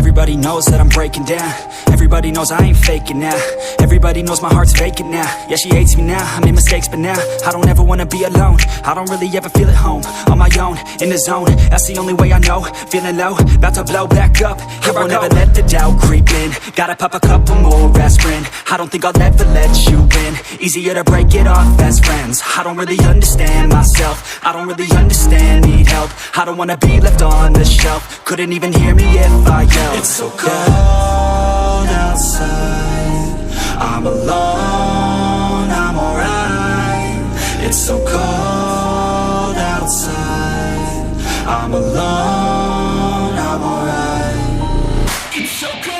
Everybody knows that I'm breaking down. Everybody knows I ain't faking now. Everybody knows my heart's vacant now. Yeah, she hates me now, I made mistakes but now I don't ever wanna be alone. I don't really ever feel at home. On my own, in the zone, that's the only way I know. Feeling low, about to blow back up. Here I never let the doubt creep in. Gotta pop a couple more aspirin. I don't think I'll ever let you in. Easier to break it off best friends. I don't really understand myself. I don't really understand, need help. I don't wanna be left on the shelf. Couldn't even hear me if I yelled. It's so cold outside, I'm alone, I'm alright. It's so cold outside, I'm alone, I'm alright. It's so cold.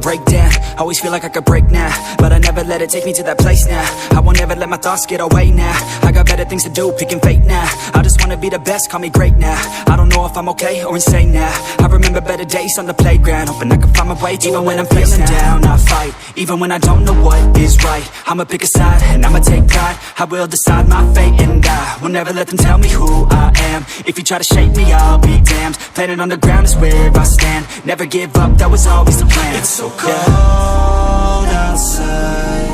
Break down, always feel like I could break now, but I never let it take me to that place now. I won't ever let my thoughts get away now. I got better things to do, picking fate now. I just wanna be the best, call me great now. I don't know if I'm okay or insane now. I remember better days on the playground, hoping I can find my way. Even when I'm feeling down, I fight. Even when I don't know what is right, I'ma pick a side and I'ma take pride. I will decide my fate and I will never let them tell me who I am. If you try to shape me, I'll be damned. Planet on the ground is where I stand. Never give up, that was always the plan. It's so cold outside,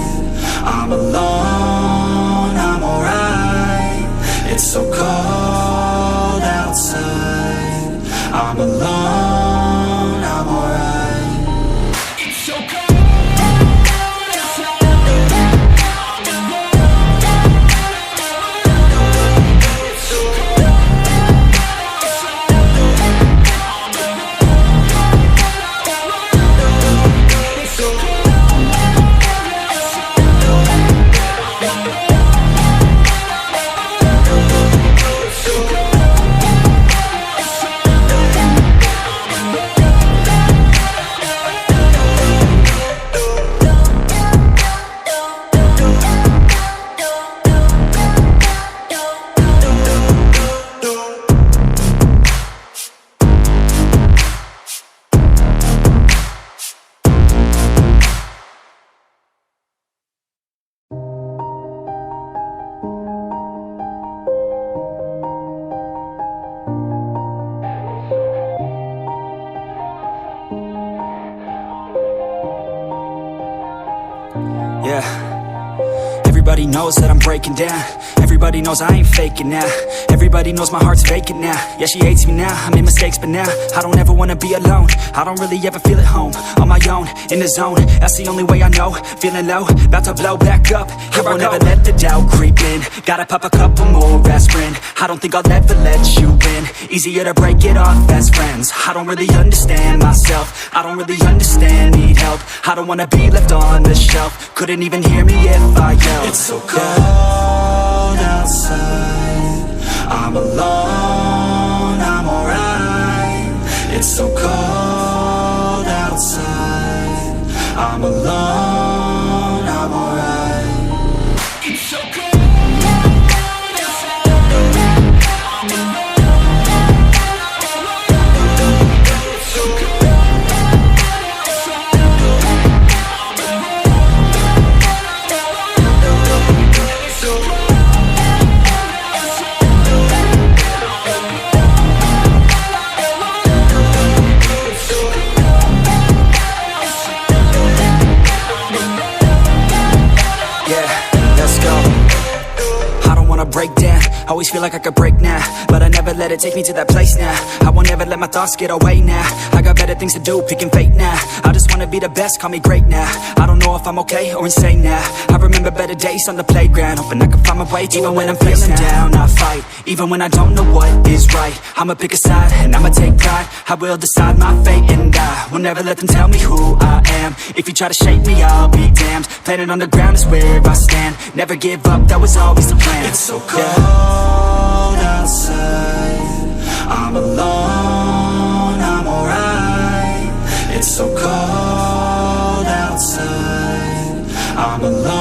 I'm alone, I'm alright. It's so cold outside, I'm alone, I'm alright. It's so cold. Yeah, everybody knows that I'm breaking down. Everybody knows I ain't faking now. Everybody knows my heart's vacant now. Yeah, she hates me now, I made mistakes but now I don't ever wanna be alone. I don't really ever feel at home. On my own, in the zone, that's the only way I know. Feeling low, about to blow back up. Here I never let the doubt creep in. Gotta pop a couple more aspirin. I don't think I'll ever let you in. Easier to break it off best friends. I don't really understand myself. I don't really understand, need help. I don't wanna be left on the shelf. Couldn't even hear me if I yelled. It's so cold outside, I'm alone, I'm alright. It's so cold outside, I'm alone, I'm alright. It's so cold. Break down, always feel like I could break now, but I never let it take me to that place now. I won't ever let my thoughts get away now. I got better things to do, picking fate now. I just wanna be the best, call me great now. I don't know if I'm okay or insane now. I remember better days on the playground, hoping I can find my way. Even when I'm feeling down, I fight. Even when I don't know what is right, I'ma pick a side and I'ma take pride. I will decide my fate and I will never let them tell me who I am. If you try to shape me, I'll be damned. Planet on the ground is where I stand. Never give up, that was always the plan. It's so cold outside, I'm alone, I'm alright. I'm alone.